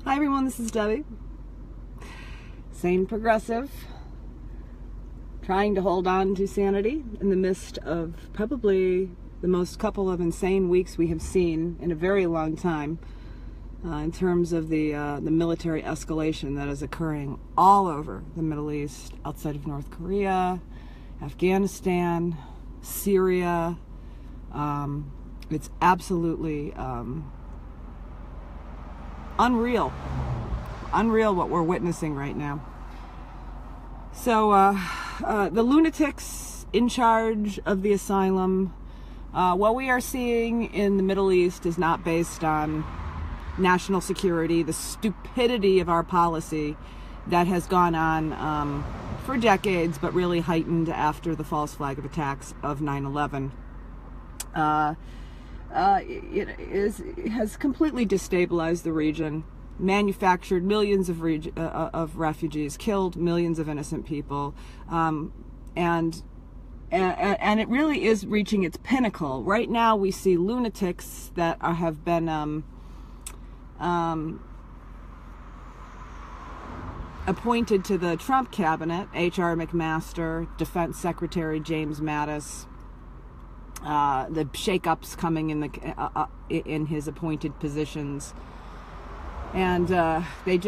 Hi everyone, this is Debbie. Sane progressive, trying to hold on to sanity in the midst of probably the most couple of insane weeks we have seen in a very long time in terms of the military escalation that is occurring all over the Middle East, outside of North Korea, Afghanistan, Syria. It's absolutely unreal what we're witnessing right now. So the lunatics in charge of the asylum, what we are seeing in the Middle East is not based on national security, the stupidity of our policy that has gone on for decades, but really heightened after the false flag of attacks of 9/11. It has completely destabilized the region, manufactured millions of refugees, killed millions of innocent people, and it really is reaching its pinnacle. Right now we see lunatics that have been appointed to the Trump cabinet: H.R. McMaster, Defense Secretary James Mattis, the shakeups coming in his appointed positions, and these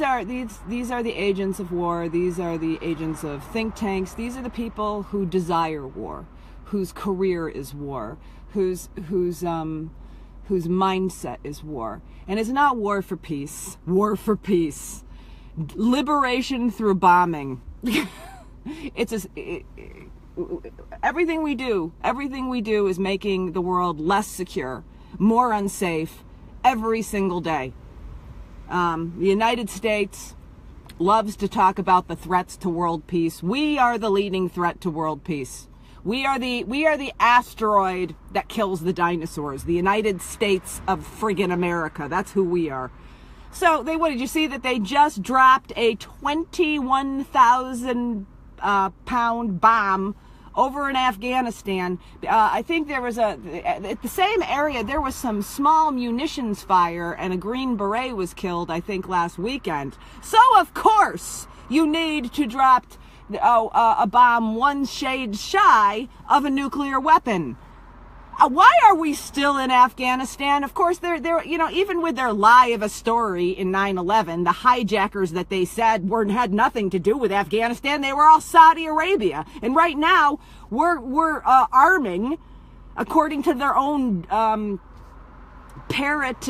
are the agents of war. These are the agents of think tanks. These are the people who desire war, whose career is war, whose mindset is war. And it's not war for peace. War for peace. Liberation through bombing. Everything we do is making the world less secure, more unsafe every single day. The United States loves to talk about the threats to world peace. We are the leading threat to world peace. We are the asteroid that kills the dinosaurs. The United States of friggin' America. That's who we are. So what did you see that they just dropped a 21,000 pound bomb over in Afghanistan? I think there was at the same area, there was some small munitions fire and a Green Beret was killed, I think, last weekend. So of course you need to drop a bomb one shade shy of a nuclear weapon. Why are we still in Afghanistan? Of course, they're even with their lie of a story in 9/11, the hijackers that they said had nothing to do with Afghanistan, they were all Saudi Arabia. And right now, we're arming, according to their own parrot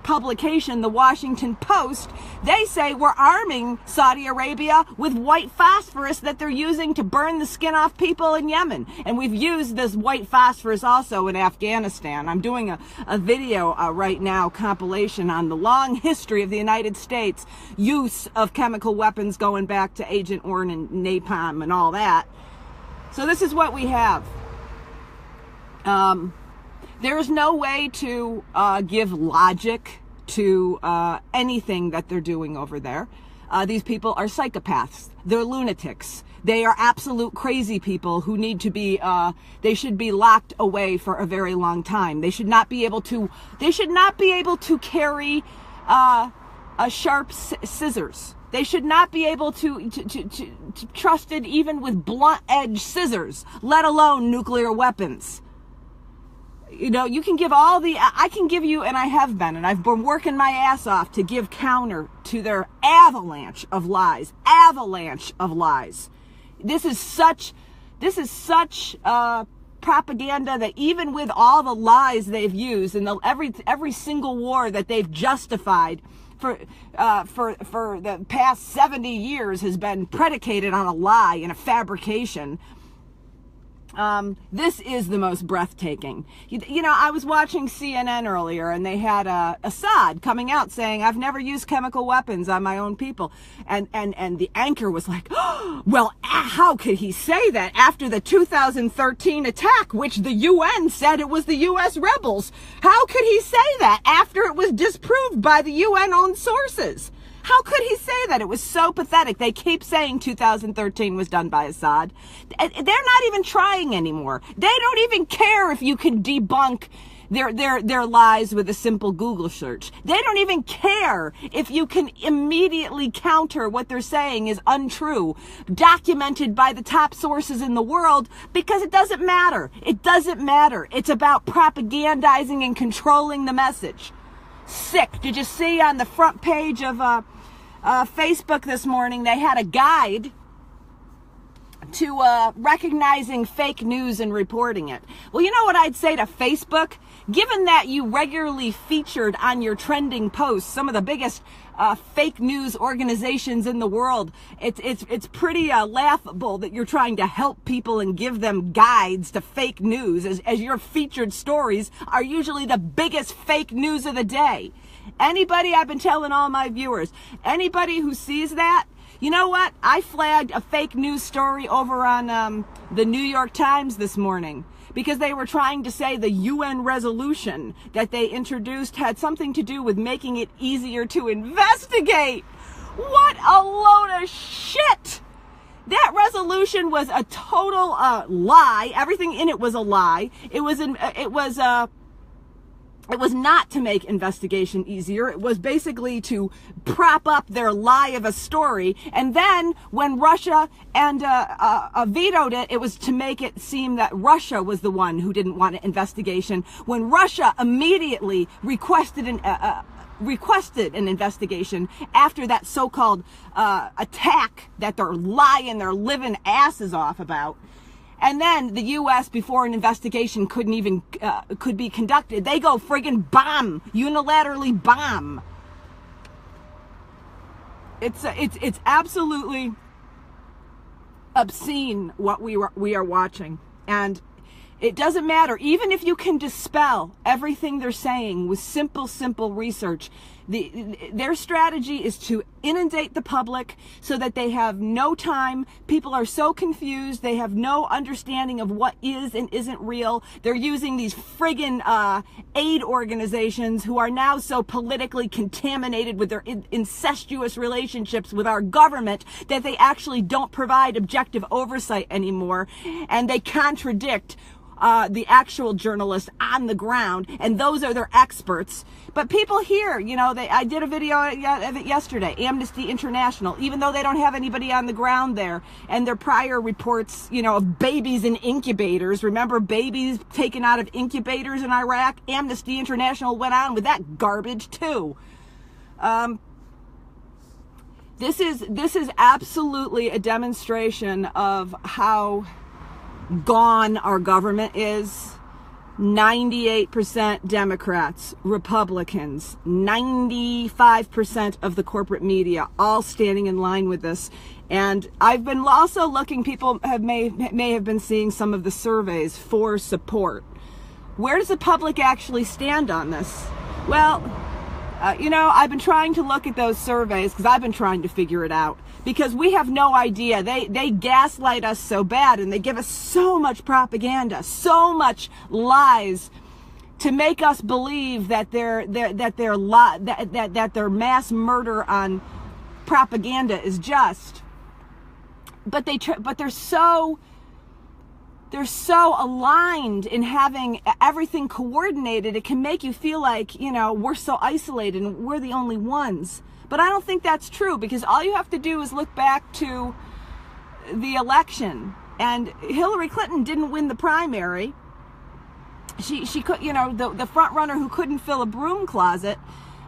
publication, the Washington Post. They say we're arming Saudi Arabia with white phosphorus that they're using to burn the skin off people in Yemen. And we've used this white phosphorus also in Afghanistan. I'm doing a video right now, compilation on the long history of the United States use of chemical weapons going back to Agent Orange and napalm and all that. So this is what we have. There's no way to give logic to anything that they're doing over there. These people are psychopaths. They're lunatics. They are absolute crazy people who need to be, they should be locked away for a very long time. They should not be able to carry sharp scissors. They should not be able to trusted even with blunt edge scissors, let alone nuclear weapons. You can give I can give you, and I have been, and I've been working my ass off to give counter to their avalanche of lies. This is such propaganda that even with all the lies they've used and every single war that they've justified for the past 70 years has been predicated on a lie and a fabrication. This is the most breathtaking. I was watching CNN earlier, and they had Assad coming out saying, "I've never used chemical weapons on my own people," and the anchor was like, "Oh, well, how could he say that after the 2013 attack, which the UN said it was the U.S. rebels? How could he say that after it was disproved by the UN-owned sources? How could he say that? It was so pathetic. They keep saying 2013 was done by Assad. They're not even trying anymore. They don't even care if you can debunk their lies with a simple Google search. They don't even care if you can immediately counter what they're saying is untrue, documented by the top sources in the world, because it doesn't matter. It doesn't matter. It's about propagandizing and controlling the message. Sick. Did you see on the front page of Facebook this morning, they had a guide to recognizing fake news and reporting it. Well, you know what I'd say to Facebook? Given that you regularly featured on your trending posts some of the biggest fake news organizations in the world, it's pretty laughable that you're trying to help people and give them guides to fake news, as your featured stories are usually the biggest fake news of the day. Anybody, I've been telling all my viewers, anybody who sees that, you know what? I flagged a fake news story over on the New York Times this morning because they were trying to say the UN resolution that they introduced had something to do with making it easier to investigate. What a load of shit! That resolution was a total lie. Everything in it was a lie. It was not to make investigation easier. It was basically to prop up their lie of a story. And then when Russia and vetoed it, it was to make it seem that Russia was the one who didn't want an investigation, when Russia immediately requested an investigation after that so-called attack that they're lying their living asses off about. And then the U.S., before an investigation could be conducted, they go friggin' bomb, unilaterally bomb. It's absolutely obscene what we are watching, and it doesn't matter. Even if you can dispel everything they're saying with simple research, their strategy is to inundate the public so that they have no time. People are so confused. They have no understanding of what is and isn't real. They're using these friggin' aid organizations who are now so politically contaminated with their incestuous relationships with our government that they actually don't provide objective oversight anymore, and they contradict the actual journalists on the ground, and those are their experts. But people here, I did a video of it yesterday, Amnesty International, even though they don't have anybody on the ground there, and their prior reports, of babies in incubators. Remember babies taken out of incubators in Iraq? Amnesty International went on with that garbage too. This is absolutely a demonstration of how gone our government is. 98% Democrats, Republicans, 95% of the corporate media, all standing in line with this. And I've been also looking, people may have been seeing some of the surveys for support. Where does the public actually stand on this? Well, I've been trying to look at those surveys because I've been trying to figure it out. Because we have no idea. They gaslight us so bad, and they give us so much propaganda, so much lies, to make us believe that their mass murder on propaganda is just. But they're so aligned in having everything coordinated. It can make you feel like we're so isolated and we're the only ones. But I don't think that's true, because all you have to do is look back to the election, and Hillary Clinton didn't win the primary. She could, the front runner who couldn't fill a broom closet,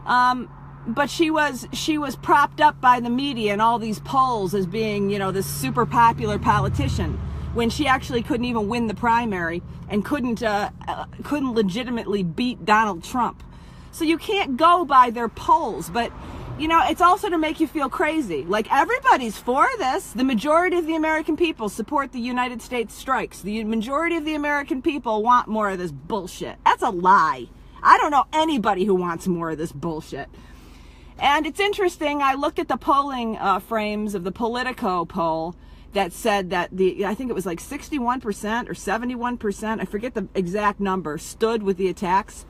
but she was propped up by the media and all these polls as being, this super popular politician, when she actually couldn't even win the primary and couldn't legitimately beat Donald Trump. So you can't go by their polls, but it's also to make you feel crazy. Like, everybody's for this. The majority of the American people support the United States strikes. The majority of the American people want more of this bullshit. That's a lie. I don't know anybody who wants more of this bullshit. And it's interesting, I looked at the polling frames of the Politico poll that said that I think it was like 61% or 71%, I forget the exact number, stood with the attacks.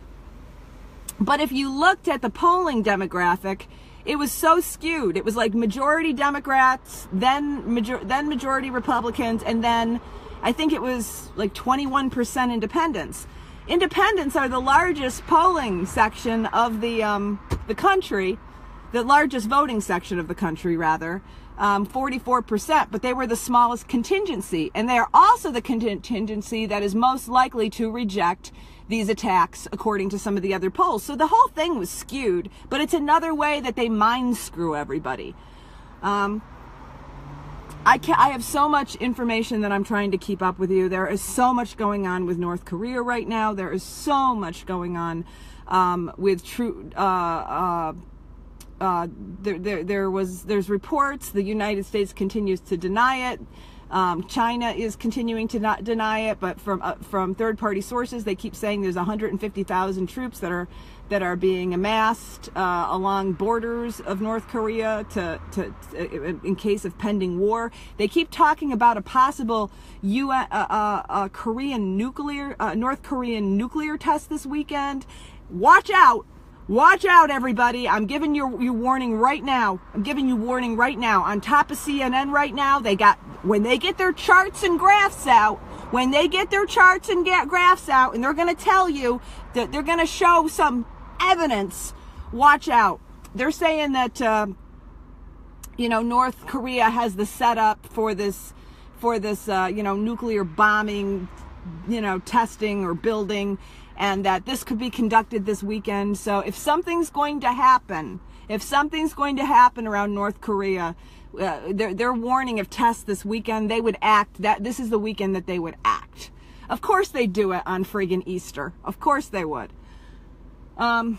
But if you looked at the polling demographic, it was so skewed. It was like majority Democrats, then majority Republicans, and then I think it was like 21% independents. Independents are the largest polling section of the country, the largest voting section of the country, rather, 44%, but they were the smallest contingency. And they are also the contingency that is most likely to reject these attacks, according to some of the other polls. So the whole thing was skewed, but it's another way that they mind screw everybody. I have so much information that I'm trying to keep up with you. There is so much going on with North Korea right now. There is so much going on with there's reports. The United States continues to deny it. China is continuing to not deny it, but from third-party sources, they keep saying there's 150,000 troops that are being amassed along borders of North Korea in case of pending war. They keep talking about a possible North Korean nuclear test this weekend. Watch out! Watch out, everybody. I'm giving you warning right now. I'm giving you warning right now. On top of CNN right now, when they get their charts and graphs out, and they're going to tell you that they're going to show some evidence, watch out. They're saying that, North Korea has the setup for this, nuclear bombing, testing or building, and that this could be conducted this weekend. So if something's going to happen around North Korea, they're warning of tests this weekend. They would act. This is the weekend that they would act. Of course they do it on friggin' Easter. Of course they would. That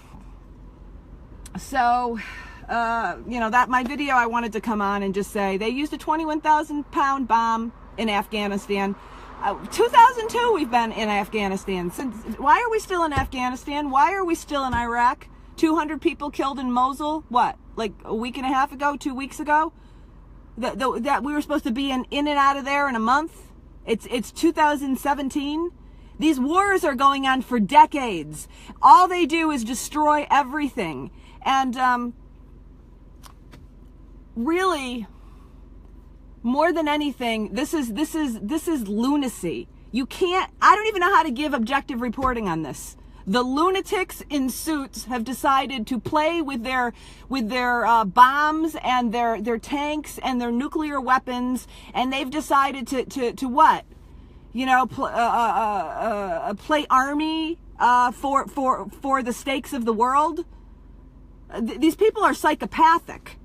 my video, I wanted to come on and just say they used a 21,000-pound bomb in Afghanistan. 2002 we've been in Afghanistan. Why are we still in Afghanistan? Why are we still in Iraq? 200 people killed in Mosul, what, like a week and a half ago, 2 weeks ago? That we were supposed to be in and out of there in a month? It's 2017. These wars are going on for decades. All they do is destroy everything. And really, more than anything, this is lunacy. I don't even know how to give objective reporting on this. The lunatics in suits have decided to play with their bombs and their tanks and their nuclear weapons, and they've decided to what? Play army for the stakes of the world. These people are psychopathic.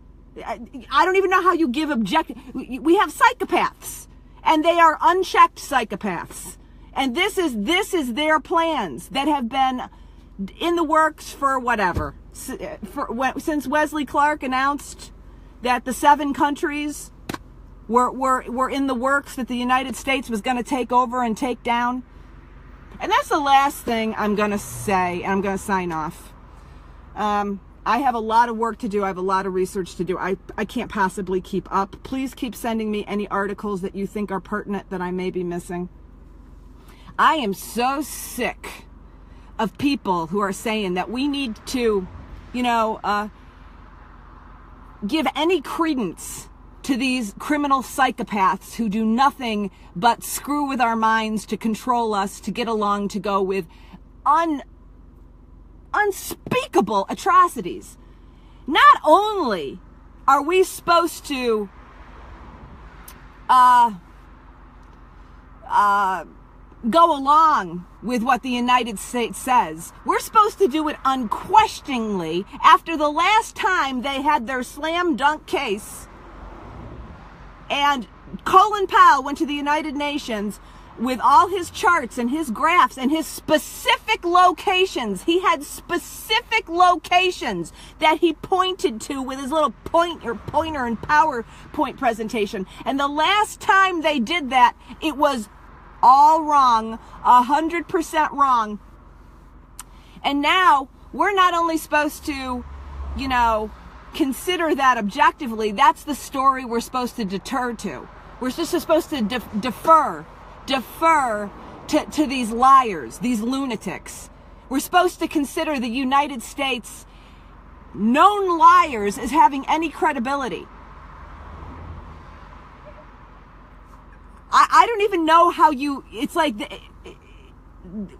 I don't even know how you give objective. We have psychopaths, and they are unchecked psychopaths. And this is their plans that have been in the works for whatever. Since Wesley Clark announced that the 7 countries were in the works that the United States was going to take over and take down. And that's the last thing I'm going to say, and I'm going to sign off. I have a lot of work to do. I have a lot of research to do. I can't possibly keep up. Please keep sending me any articles that you think are pertinent that I may be missing. I am so sick of people who are saying that we need to, give any credence to these criminal psychopaths who do nothing but screw with our minds to control us, to get along, to go with unspeakable atrocities. Not only are we supposed to go along with what the United States says, we're supposed to do it unquestioningly. After the last time they had their slam dunk case and Colin Powell went to the United Nations with all his charts and his graphs and his specific locations. He had specific locations that he pointed to with his little pointer and PowerPoint presentation. And the last time they did that, it was all wrong, 100% wrong. And now we're not only supposed to, consider that objectively, that's the story we're supposed to deter to. We're just supposed to defer to these liars, these lunatics. We're supposed to consider the United States known liars as having any credibility. I don't even know how it's like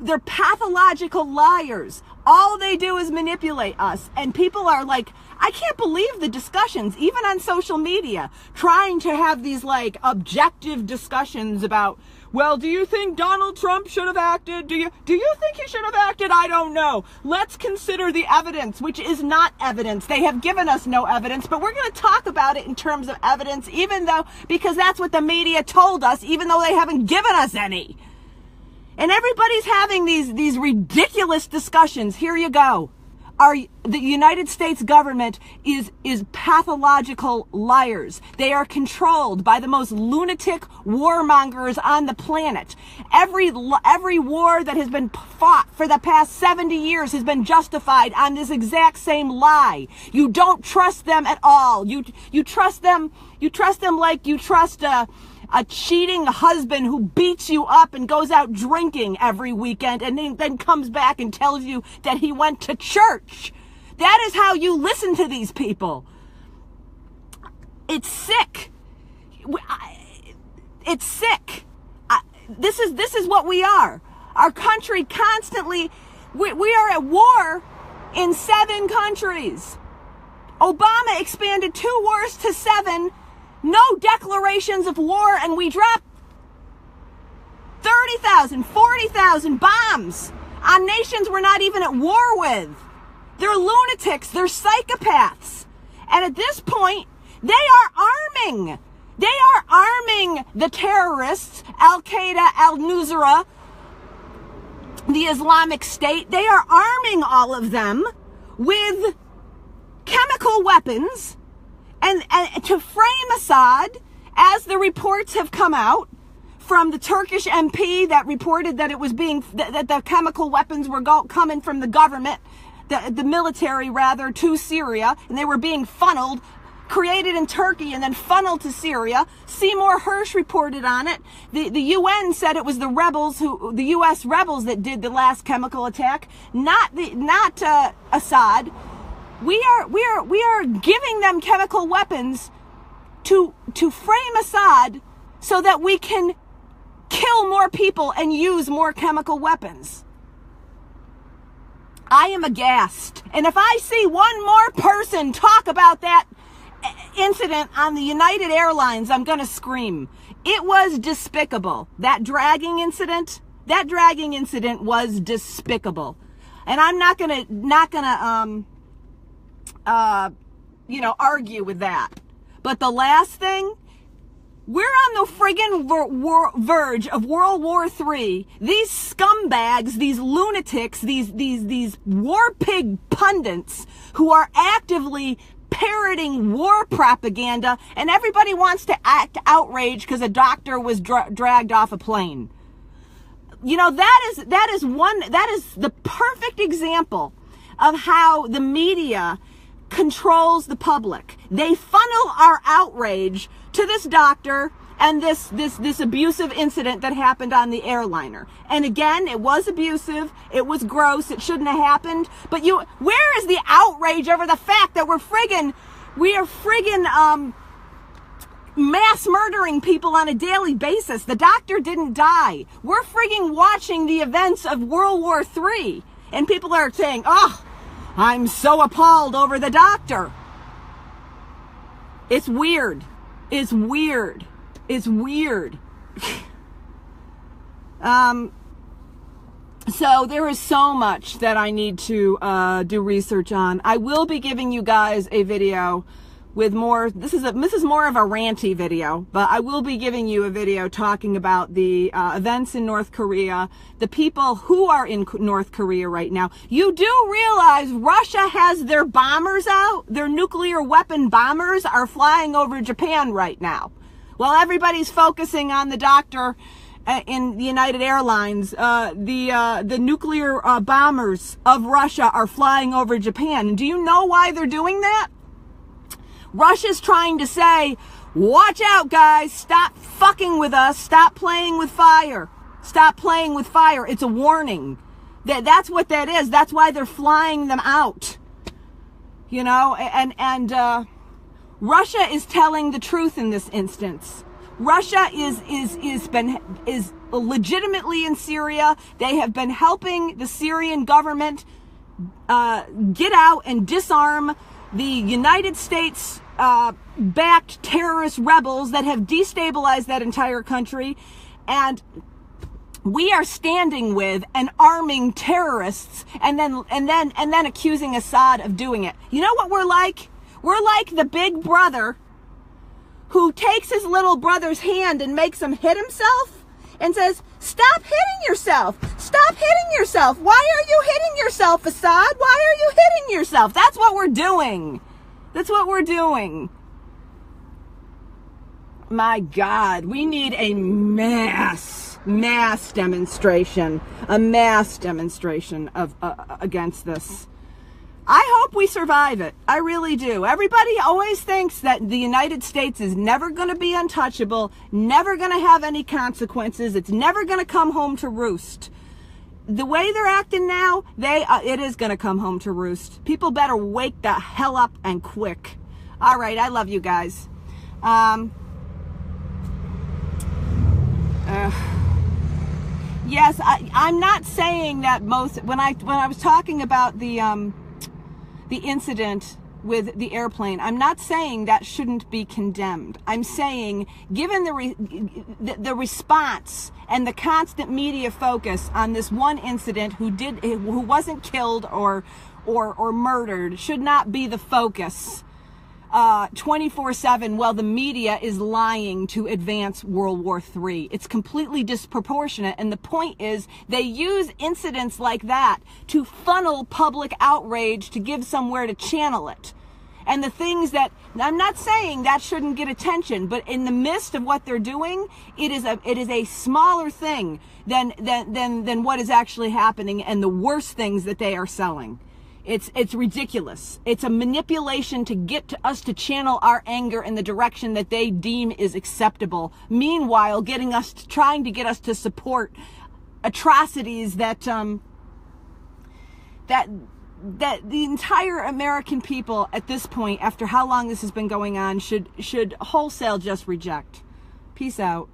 they're pathological liars. All they do is manipulate us. And people are like, I can't believe the discussions, even on social media, trying to have these like objective discussions about, well, do you think Donald Trump should have acted? Do you think he should have acted? I don't know. Let's consider the evidence, which is not evidence. They have given us no evidence, but we're going to talk about it in terms of evidence, because that's what the media told us, even though they haven't given us any. And everybody's having these ridiculous discussions. Here you go. The United States government is pathological liars. They are controlled by the most lunatic warmongers on the planet. Every war that has been fought for the past 70 years has been justified on this exact same lie. You don't trust them at all. You trust them like you trust a cheating husband who beats you up and goes out drinking every weekend and then comes back and tells you that he went to church. That is how you listen to these people. It's sick. It's sick. This is what we are. Our country constantly, we are at war in 7 countries. Obama expanded 2 wars to 7. No declarations of war, and we dropped 30,000, 40,000 bombs on nations we're not even at war with. They're lunatics. They're psychopaths. And at this point, they are arming. They are arming the terrorists, Al-Qaeda, Al-Nusra, the Islamic State. They are arming all of them with chemical weapons. And to frame Assad, as the reports have come out from the Turkish MP that reported that it was that the chemical weapons were coming from the government, the military rather, to Syria, and they were being funneled, created in Turkey and then funneled to Syria. Seymour Hersh reported on it. The UN said it was the U.S. rebels that did the last chemical attack, not Assad. We are giving them chemical weapons to frame Assad so that we can kill more people and use more chemical weapons. I am aghast. And if I see one more person talk about that incident on the United Airlines, I'm going to scream. It was despicable. That dragging incident was despicable. And I'm not going to argue with that. But the last thing, we're on the friggin' verge of World War III. These scumbags, these lunatics, these war pig pundits who are actively parroting war propaganda, and everybody wants to act outraged because a doctor was dragged off a plane. That is the perfect example of how the media controls the public. They funnel our outrage to this doctor and this abusive incident that happened on the airliner. And again, it was abusive, it was gross, it shouldn't have happened. But where is the outrage over the fact that we are friggin' mass murdering people on a daily basis? The doctor didn't die. We're friggin' watching the events of World War III, and people are saying, "Oh, I'm so appalled over the doctor." It's weird. It's weird. It's weird. So there is so much that I need to do research on. I will be giving you guys a video with more. This is more of a ranty video, but I will be giving you a video talking about the events in North Korea, the people who are in North Korea right now. You do realize Russia has their bombers out? Their nuclear weapon bombers are flying over Japan right now. While everybody's focusing on the doctor in the United Airlines, the nuclear bombers of Russia are flying over Japan. And do you know why they're doing that? Russia's trying to say, watch out, guys. Stop fucking with us. Stop playing with fire. Stop playing with fire. It's a warning. That's what that is. That's why they're flying them out. And Russia is telling the truth in this instance. Russia is legitimately in Syria. They have been helping the Syrian government get out and disarm the United States backed terrorist rebels that have destabilized that entire country. And we are standing with and arming terrorists and then accusing Assad of doing it. You know what we're like? We're like the big brother who takes his little brother's hand and makes him hit himself and says, "Stop hitting yourself. Stop hitting yourself. Why are you hitting yourself, Assad? Why are you hitting yourself?" That's what we're doing. That's what we're doing. My God, we need a mass demonstration, of against this. I hope we survive it. I really do. Everybody always thinks that the United States is never going to be untouchable, never going to have any consequences. It's never going to come home to roost. The way they're acting now, it is going to come home to roost. People better wake the hell up and quick. All right, I love you guys. Yes, I'm not saying that when I was talking about the incident with the airplane, I'm not saying that shouldn't be condemned. I'm saying, given the response and the constant media focus on this one incident, who wasn't killed or murdered, should not be the focus 24/7 while the media is lying to advance World War III. It's completely disproportionate, and the point is they use incidents like that to funnel public outrage to give somewhere to channel it. And the things that, I'm not saying that shouldn't get attention, but in the midst of what they're doing, it is a smaller thing than what is actually happening and the worst things that they are selling. It's ridiculous. It's a manipulation to get us to channel our anger in the direction that they deem is acceptable. Meanwhile, trying to get us to support atrocities that the entire American people at this point, after how long this has been going on, should wholesale just reject. Peace out.